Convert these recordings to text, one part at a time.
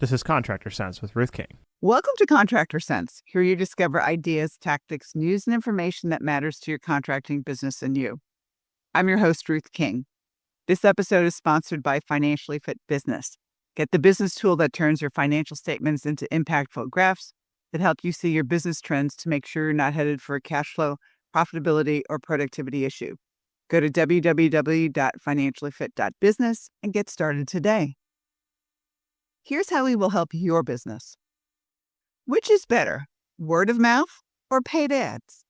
This is Contractor Sense with Ruth King. Welcome to Contractor Sense. Here you discover ideas, tactics, news, and information that matters to your contracting business and you. I'm your host, Ruth King. This episode is sponsored by Financially Fit Business. Get the business tool that turns your financial statements into impactful graphs that help you see your business trends to make sure you're not headed for a cash flow, profitability, or productivity issue. Go to www.financiallyfit.business and get started today. Here's how we will help your business. Which is better, word of mouth or paid ads?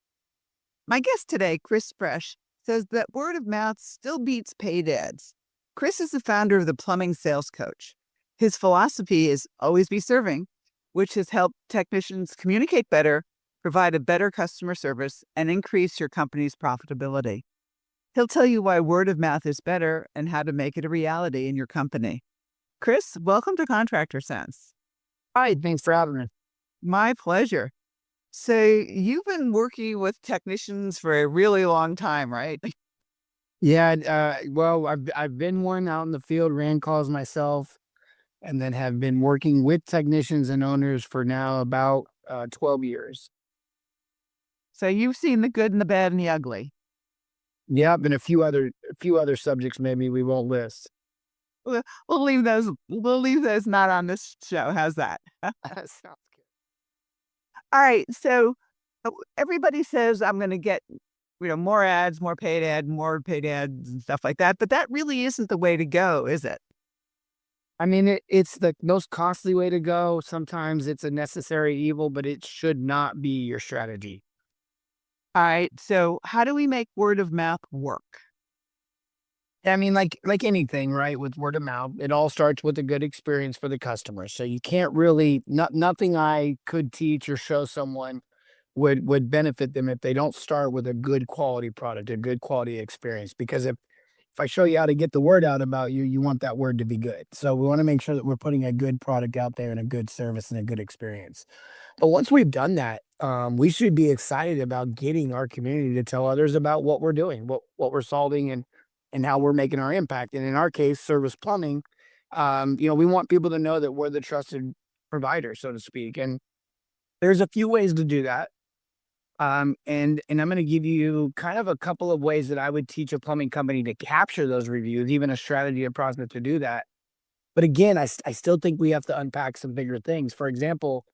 My guest today, Chris Fresh, says that word of mouth still beats paid ads. Chris is the founder of the Plumbing Sales Coach. His philosophy is always be serving, which has helped technicians communicate better, provide a better customer service, and increase your company's profitability. He'll tell you why word of mouth is better and how to make it a reality in your company. Chris, welcome to Contractor Sense. Hi, thanks for having me. My pleasure. So you've been working with technicians for a really long time, right? Yeah, well, I've been one out in the field, ran calls myself, and then have been working with technicians and owners for now about 12 years. So you've seen the good and the bad and the ugly. Yeah, and a few other subjects maybe we won't list. We'll leave those. We'll leave those not on this show. How's that? Sounds good. All right. So everybody says I'm going to get, more ads, more paid ads, and stuff like that. But that really isn't the way to go, is it? I mean, it's the most costly way to go. Sometimes it's a necessary evil, but it should not be your strategy. All right. So how do we make word of mouth work? I mean, like anything, right? With word of mouth, it all starts with a good experience for the customer. So you can't really, nothing I could teach or show someone would benefit them if they don't start with a good quality product, a good quality experience. Because if I show you how to get the word out about you, you want that word to be good. So we want to make sure that we're putting a good product out there and a good service and a good experience. But once we've done that, we should be excited about getting our community to tell others about what we're doing, what we're solving, and how we're making our impact. And in our case, service plumbing, we want people to know that we're the trusted provider, so to speak. And there's a few ways to do that. And I'm going to give you kind of a couple of ways that I would teach a plumbing company to capture those reviews, even a strategy and process to do that. But again, I still think we have to unpack some bigger things. For example,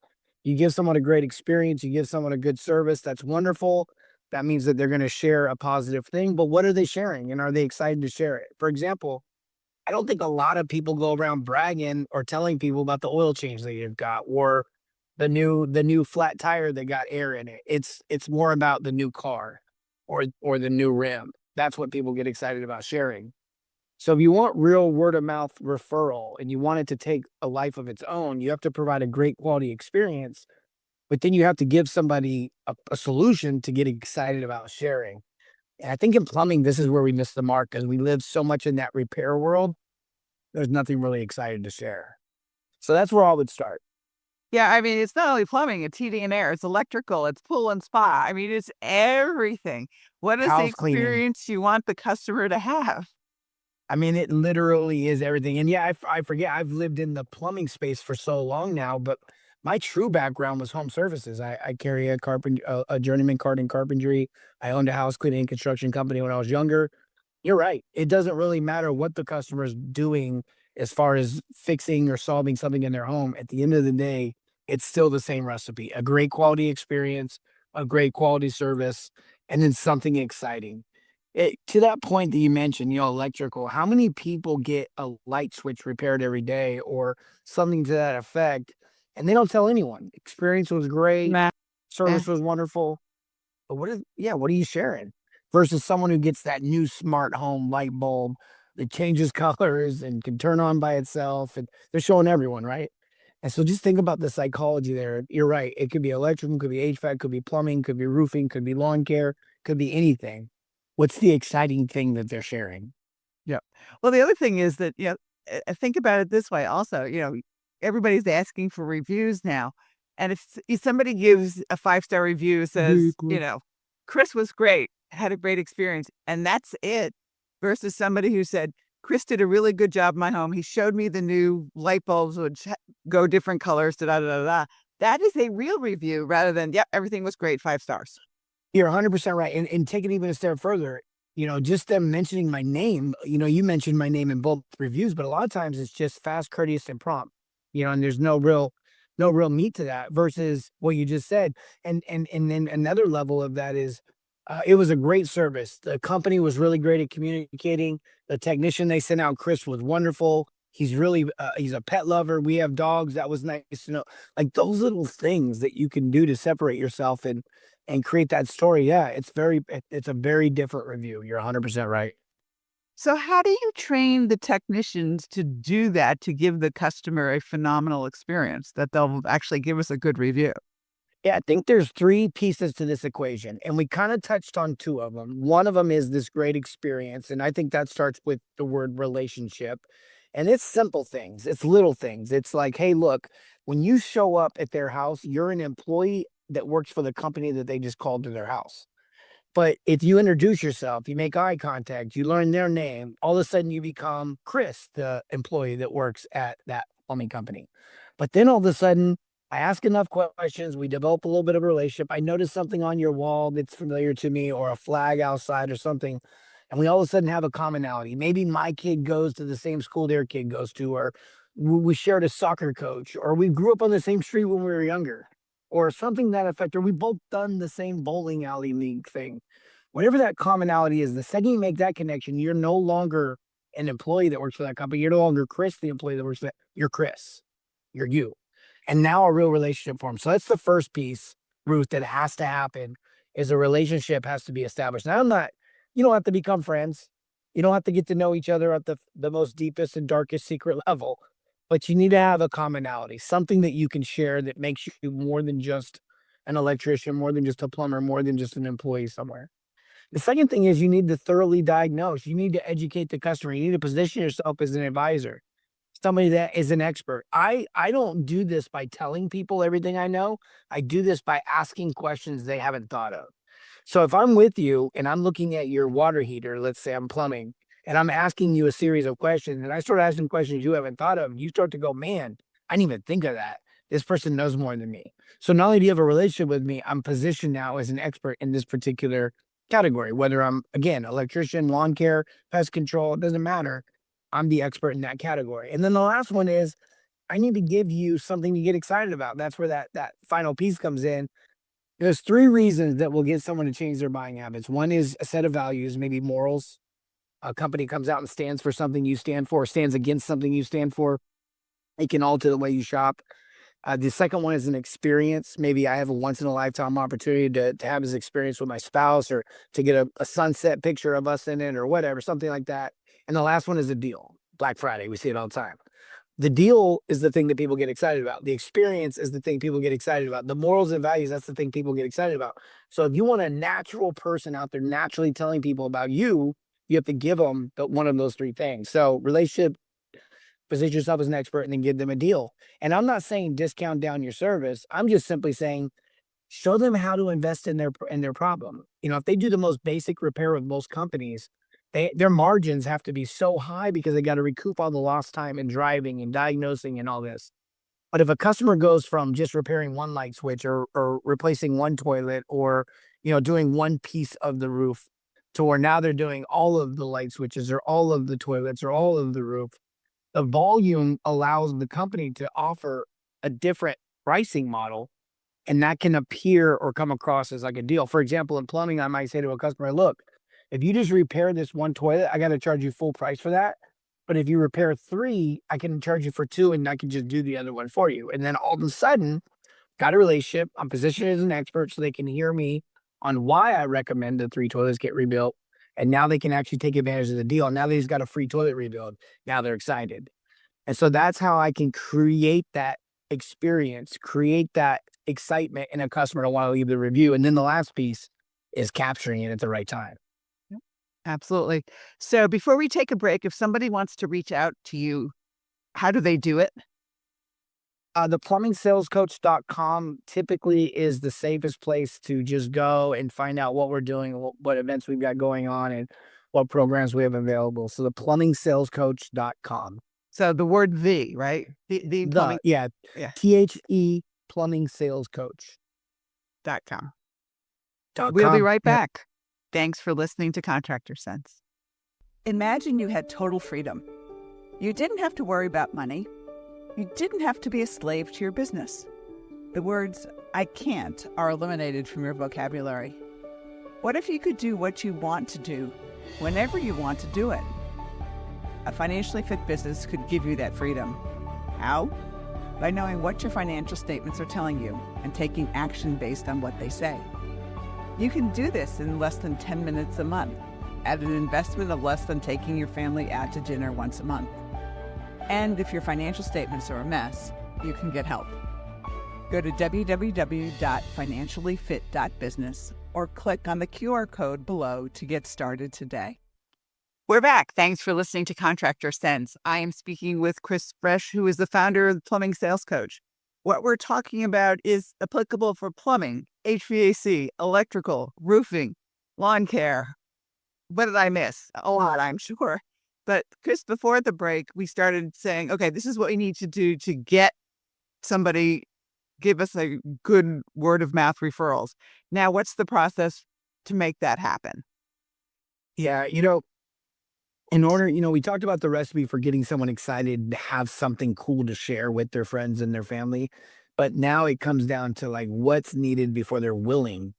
you give someone a great experience, you give someone a good service, that's wonderful. That means that they're going to share a positive thing, but what are they sharing? And are they excited to share it? For example, I don't think a lot of people go around bragging or telling people about the oil change that you've got or the new flat tire that got air in it. It's more about the new car or the new rim. That's what people get excited about sharing. So if you want real word of mouth referral and you want it to take a life of its own, you have to provide a great quality experience. But then you have to give somebody a solution to get excited about sharing. And I think in plumbing, this is where we miss the mark because we live so much in that repair world. There's nothing really exciting to share. So that's where I would start. Yeah, I mean, it's not only plumbing, it's heating and air, it's electrical, it's pool and spa. I mean, it's everything. What is the House cleaning. experience you want the customer to have? I mean, it literally is everything. And yeah, I forget, I've lived in the plumbing space for so long now, but my true background was home services. I carry a journeyman card in carpentry. I owned a house cleaning and construction company when I was younger. You're right. It doesn't really matter what the customer is doing as far as fixing or solving something in their home. At the end of the day, it's still the same recipe, a great quality experience, a great quality service, and then something exciting. To that point that you mentioned, electrical, how many people get a light switch repaired every day or something to that effect? And they don't tell anyone. Experience was great. Service was wonderful. But what are you sharing? Versus someone who gets that new smart home light bulb that changes colors and can turn on by itself. And they're showing everyone, right? And so just think about the psychology there. You're right. It could be electrical, could be HVAC, could be plumbing, could be roofing, could be lawn care, could be anything. What's the exciting thing that they're sharing? Yeah. Well, the other thing is that, I think about it this way also, everybody's asking for reviews now. And if somebody gives a 5-star review, says, Chris was great, had a great experience, and that's it, versus somebody who said, Chris did a really good job in my home. He showed me the new light bulbs which go different colors. Da, da, da, da. That is a real review rather than, yep, everything was great, 5 stars. You're 100% right. And take it even a step further, just them mentioning my name, you mentioned my name in both reviews, but a lot of times it's just fast, courteous, and prompt, and there's no real meat to that versus what you just said. And then another level of that is it was a great service. The company was really great at communicating. The technician they sent out, Chris, was wonderful. He's a pet lover. We have dogs. That was nice to know. Like those little things that you can do to separate yourself and create that story. Yeah, it's a very different review. You're 100% right. So how do you train the technicians to do that, to give the customer a phenomenal experience that they'll actually give us a good review? Yeah, I think there's three pieces to this equation, and we kind of touched on two of them. One of them is this great experience, and I think that starts with the word relationship. And it's simple things, it's little things. It's like, hey, look, when you show up at their house, you're an employee that works for the company that they just called to their house. But if you introduce yourself, you make eye contact, you learn their name, all of a sudden you become Chris, the employee that works at that plumbing company. But then all of a sudden, I ask enough questions, we develop a little bit of a relationship. I notice something on your wall that's familiar to me, or a flag outside or something, and we all of a sudden have a commonality. Maybe my kid goes to the same school their kid goes to, or we shared a soccer coach, or we grew up on the same street when we were younger, or something that effect, or we both done the same bowling alley league thing. Whatever that commonality is, the second you make that connection, you're no longer an employee that works for that company. You're no longer Chris, the employee that works for that. You're Chris. You're you. And now a real relationship forms. So that's the first piece, Ruth, that has to happen is a relationship has to be established. Now, you don't have to become friends. You don't have to get to know each other at the most deepest and darkest secret level, but you need to have a commonality, something that you can share that makes you more than just an electrician, more than just a plumber, more than just an employee somewhere. The second thing is you need to thoroughly diagnose. You need to educate the customer. You need to position yourself as an advisor, somebody that is an expert. I don't do this by telling people everything I know. I do this by asking questions they haven't thought of. So if I'm with you and I'm looking at your water heater, let's say I'm plumbing, and I'm asking you a series of questions, and I start asking questions you haven't thought of, you start to go, man, I didn't even think of that. This person knows more than me. So not only do you have a relationship with me, I'm positioned now as an expert in this particular category, whether I'm, again, electrician, lawn care, pest control, it doesn't matter. I'm the expert in that category. And then the last one is I need to give you something to get excited about. That's where that final piece comes in. There's three reasons that will get someone to change their buying habits. One is a set of values, maybe morals. A company comes out and stands for something you stand for, stands against something you stand for. It can alter the way you shop. The second one is an experience. Maybe I have a once in a lifetime opportunity to have this experience with my spouse, or to get a sunset picture of us in it, or whatever, something like that. And the last one is a deal. Black Friday, we see it all the time. The deal is the thing that people get excited about. The experience is the thing people get excited about. The morals and values, that's the thing people get excited about. So if you want a natural person out there naturally telling people about you, you have to give them one of those three things. So relationship, position yourself as an expert, and then give them a deal. And I'm not saying discount down your service. I'm just simply saying show them how to invest in their problem. If they do the most basic repair with most companies, their margins have to be so high because they got to recoup all the lost time in driving and diagnosing and all this. But if a customer goes from just repairing one light switch, or replacing one toilet, or doing one piece of the roof, to where now they're doing all of the light switches, or all of the toilets, or all of the roof, the volume allows the company to offer a different pricing model, and that can appear or come across as like a deal. For example, in plumbing, I might say to a customer, look, if you just repair this one toilet, I got to charge you full price for that. But if you repair three, I can charge you for two, and I can just do the other one for you. And then all of a sudden, got a relationship. I'm positioned as an expert so they can hear me on why I recommend the three toilets get rebuilt. And now they can actually take advantage of the deal. Now they've got a free toilet rebuild. Now they're excited. And so that's how I can create that experience, create that excitement in a customer to want to leave the review. And then the last piece is capturing it at the right time. Yep, absolutely. So before we take a break, if somebody wants to reach out to you, how do they do it? The plumbingsalescoach.com typically is the safest place to just go and find out what we're doing, what events we've got going on. And what programs we have available. So the plumbingsalescoach.com. So the word the, right? The plumbing. Yeah. Yeah. THE plumbing sales .com. coach.com. We'll be right Yep. back. Thanks for listening to Contractor Sense. Imagine you had total freedom. You didn't have to worry about money. You didn't have to be a slave to your business. The words, I can't, are eliminated from your vocabulary. What if you could do what you want to do, whenever you want to do it? A financially fit business could give you that freedom. How? By knowing what your financial statements are telling you and taking action based on what they say. You can do this in less than 10 minutes a month, at an investment of less than taking your family out to dinner once a month. And if your financial statements are a mess, you can get help. Go to www.financiallyfit.business or click on the QR code below to get started today. We're back. Thanks for listening to Contractor Sense. I am speaking with Chris Fresh, who is the founder of the Plumbing Sales Coach. What we're talking about is applicable for plumbing, HVAC, electrical, roofing, lawn care. What did I miss? A lot, I'm sure. But Chris, before the break, we started saying, okay, this is what we need to do to get somebody, give us a good word of mouth referrals. Now, what's the process to make that happen? Yeah, in order, we talked about the recipe for getting someone excited to have something cool to share with their friends and their family. But now it comes down to like what's needed before they're willing.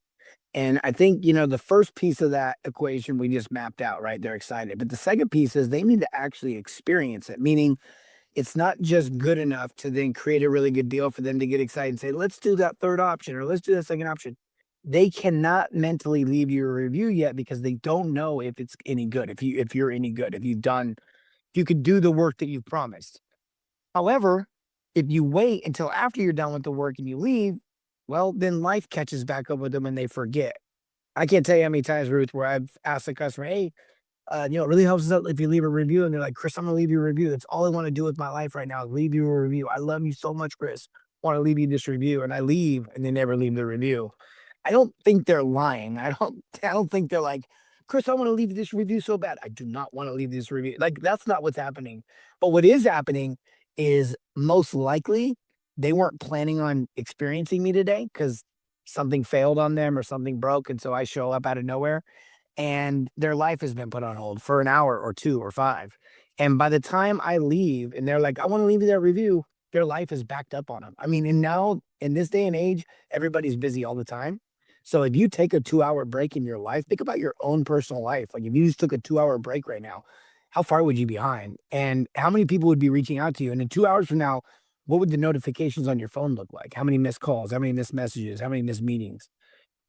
And I think, the first piece of that equation we just mapped out, right? They're excited. But the second piece is they need to actually experience it, meaning it's not just good enough to then create a really good deal for them to get excited and say, let's do that third option or let's do that second option. They cannot mentally leave you a review yet because they don't know if it's any good, if you're any good, if you could do the work that you promised. However, if you wait until after you're done with the work and you leave, well, then life catches back up with them and they forget. I can't tell you how many times, Ruth, where I've asked the customer, hey, it really helps us out if you leave a review. And they're like, Chris, I'm going to leave you a review. That's all I want to do with my life right now is leave you a review. I love you so much, Chris. I want to leave you this review. And I leave and they never leave the review. I don't think they're lying. I don't think they're like, Chris, I want to leave this review so bad. I do not want to leave this review. Like, that's not what's happening. But what is happening is most likely they weren't planning on experiencing me today because something failed on them or something broke. And so I show up out of nowhere and their life has been put on hold for an hour or 2 or 5. And by the time I leave and they're like, I want to leave you that review, their life is backed up on them. I mean, and now in this day and age, everybody's busy all the time. So if you take a 2-hour break in your life, think about your own personal life. Like if you just took a 2-hour break right now, how far would you be behind? And how many people would be reaching out to you? And in 2 hours from now, what would the notifications on your phone look like? How many missed calls? How many missed messages? How many missed meetings?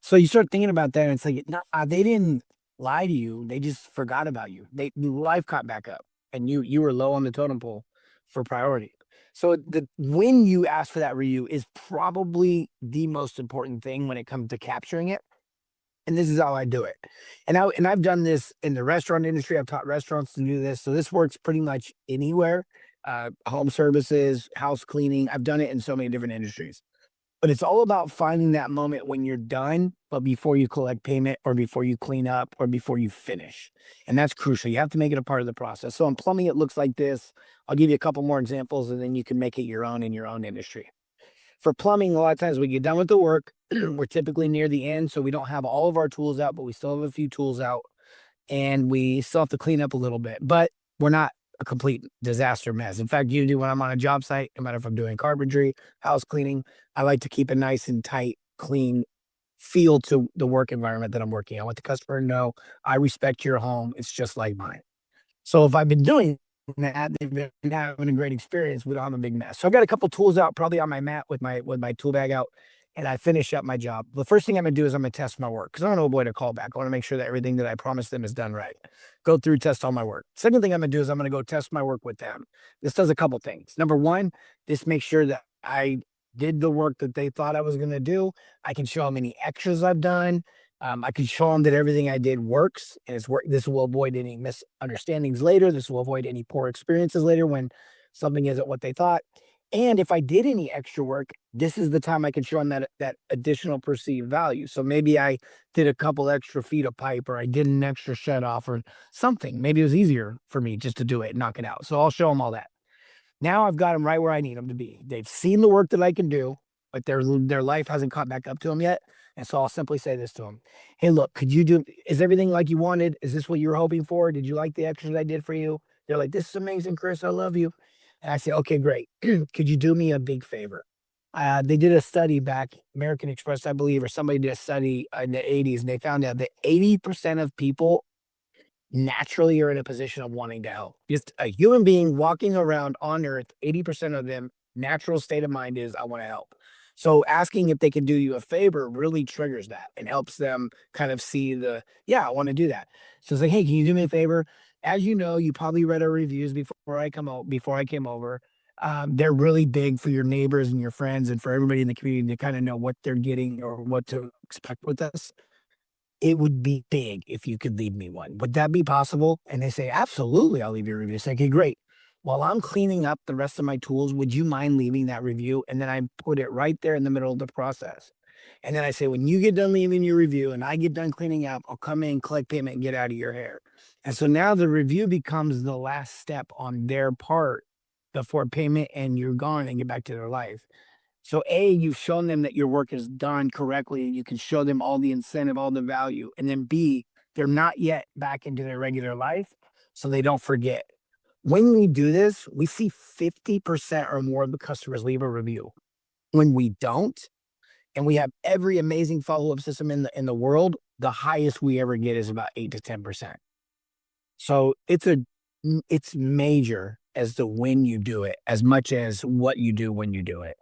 So you start thinking about that and it's like, they didn't lie to you. They just forgot about you. Life caught back up and you were low on the totem pole for priority. So when you ask for that review is probably the most important thing when it comes to capturing it. And this is how I do it. And I've done this in the restaurant industry. I've taught restaurants to do this. So this works pretty much anywhere. Home services, house cleaning. I've done it in so many different industries. But it's all about finding that moment when you're done, but before you collect payment or before you clean up or before you finish. And that's crucial. You have to make it a part of the process. So in plumbing, it looks like this. I'll give you a couple more examples and then you can make it your own in your own industry. For plumbing, a lot of times we get done with the work. We're typically near the end, so we don't have all of our tools out, but we still have a few tools out and we still have to clean up a little bit, but we're not a complete disaster mess. In fact, usually when I'm on a job site, no matter if I'm doing carpentry, house cleaning, I like to keep a nice and tight, clean feel to the work environment that I'm working. I want the customer to know I respect your home. It's just like mine. So if I've been doing that, they've been having a great experience. We don't have a big mess. So I've got a couple tools out, probably on my mat with my tool bag out, and I finish up my job. The first thing I'm gonna do is I'm gonna test my work because I don't know what to call back. I want to make sure that everything that I promised them is done right. Go through, test all my work. Second thing I'm gonna do is I'm gonna go test my work with them. This does a couple things. Number one, this makes sure that I did the work that they thought I was gonna do. I can show them any extras I've done. I can show them that everything I did works and it's work. This will avoid any misunderstandings later. This will avoid any poor experiences later when something isn't what they thought. And if I did any extra work, this is the time I can show them that additional perceived value. So maybe I did a couple extra feet of pipe, or I did an extra shed off or something. Maybe it was easier for me just to do it and knock it out. So I'll show them all that. Now I've got them right where I need them to be. They've seen the work that I can do, but their life hasn't caught back up to them yet. And so I'll simply say this to them. Hey, look, is everything like you wanted? Is this what you were hoping for? Did you like the extras I did for you? They're like, this is amazing, Chris. I love you. And I say, okay, great. Could you do me a big favor? They did a study back, American Express, I believe, or somebody did a study in the 80s, and they found out that 80% of people naturally are in a position of wanting to help. Just a human being walking around on earth, 80% of them, natural state of mind is, I want to help. So asking if they can do you a favor really triggers that and helps them kind of see I want to do that. So it's like, hey, can you do me a favor? As you know, you probably read our reviews before I came over. They're really big for your neighbors and your friends and for everybody in the community to kind of know what they're getting or what to expect with us. It would be big if you could leave me one. Would that be possible? And they say, absolutely, I'll leave you a review. I say, okay, great. While I'm cleaning up the rest of my tools, would you mind leaving that review? And then I put it right there in the middle of the process. And then I say, when you get done leaving your review and I get done cleaning up, I'll come in, collect payment, and get out of your hair. And so now the review becomes the last step on their part before payment, and you're gone and get back to their life. So A, you've shown them that your work is done correctly. You can show them all the incentive, all the value. And then B, they're not yet back into their regular life, so they don't forget. When we do this, we see 50% or more of the customers leave a review. When we don't, and we have every amazing follow-up system in the world, the highest we ever get is about 8 to 10%. So it's major as to when you do it, as much as what you do when you do it.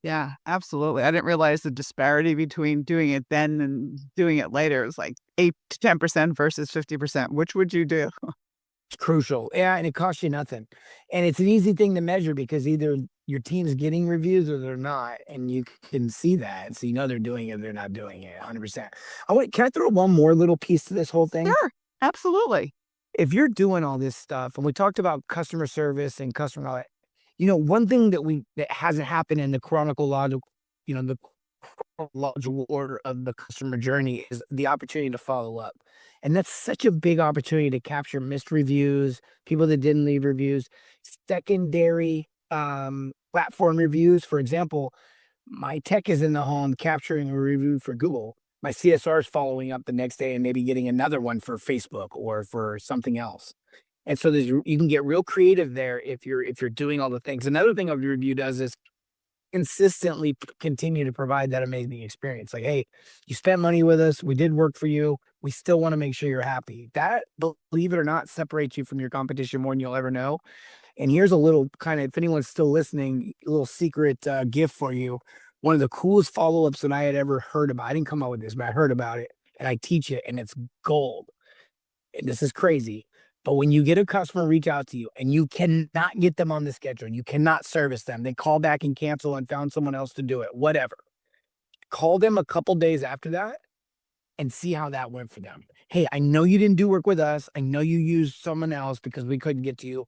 Yeah, absolutely. I didn't realize the disparity between doing it then and doing it later. It was like 8 to 10% versus 50%. Which would you do? It's crucial. Yeah, and it costs you nothing. And it's an easy thing to measure because either your team's getting reviews or they're not. And you can see that. So you know they're doing it, they're not doing it 100%. Can I throw one more little piece to this whole thing? Sure, absolutely. If you're doing all this stuff, and we talked about customer service and customer, one thing that hasn't happened in the chronological order of the customer journey is the opportunity to follow up. And that's such a big opportunity to capture missed reviews, people that didn't leave reviews, secondary platform reviews. For example, my tech is in the home capturing a review for Google. My CSR is following up the next day and maybe getting another one for Facebook or for something else. And so you can get real creative there if you're doing all the things. Another thing a review does is consistently continue to provide that amazing experience. Like, hey, you spent money with us. We did work for you. We still want to make sure you're happy. That, believe it or not, separates you from your competition more than you'll ever know. And here's a little kind of, if anyone's still listening, a little secret gift for you. One of the coolest follow-ups that I had ever heard about. I didn't come up with this, but I heard about it and I teach it and it's gold. And this is crazy. But when you get a customer reach out to you and you cannot get them on the schedule, you cannot service them, they call back and cancel and found someone else to do it, whatever. Call them a couple days after that and see how that went for them. Hey, I know you didn't do work with us. I know you used someone else because we couldn't get to you.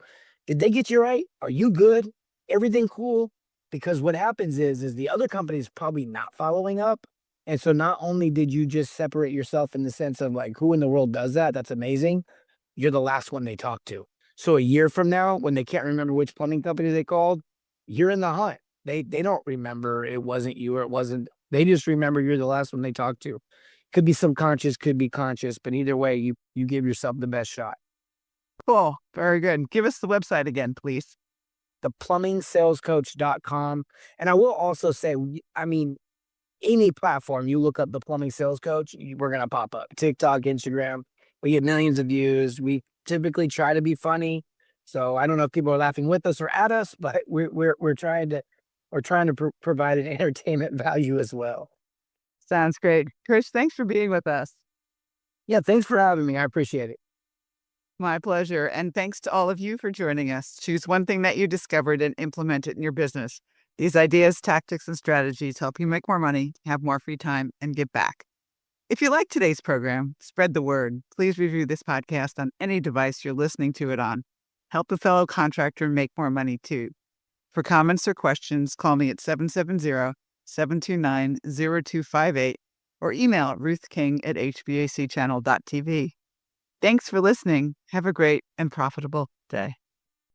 Did they get you right? Are you good? Everything cool? Because what happens is the other company is probably not following up. And so not only did you just separate yourself in the sense of like, who in the world does that? That's amazing. You're the last one they talk to. So a year from now, when they can't remember which plumbing company they called, you're in the hunt. They don't remember it wasn't you or it wasn't. They just remember you're the last one they talked to. Could be subconscious, could be conscious, but either way, you give yourself the best shot. Cool. Very good. Give us the website again, please. theplumbingsalescoach.com. And I will also say, any platform you look up the plumbing sales coach, we're going to pop up. TikTok, Instagram. We get millions of views. We typically try to be funny. So I don't know if people are laughing with us or at us, but we're trying to provide an entertainment value as well. Sounds great. Chris, thanks for being with us. Yeah, thanks for having me. I appreciate it. My pleasure. And thanks to all of you for joining us. Choose one thing that you discovered and implement it in your business. These ideas, tactics, and strategies help you make more money, have more free time, and give back. If you like today's program, spread the word. Please review this podcast on any device you're listening to it on. Help a fellow contractor make more money too. For comments or questions, call me at 770-729-0258 or email ruthking@hbacchannel.tv. Thanks for listening. Have a great and profitable day.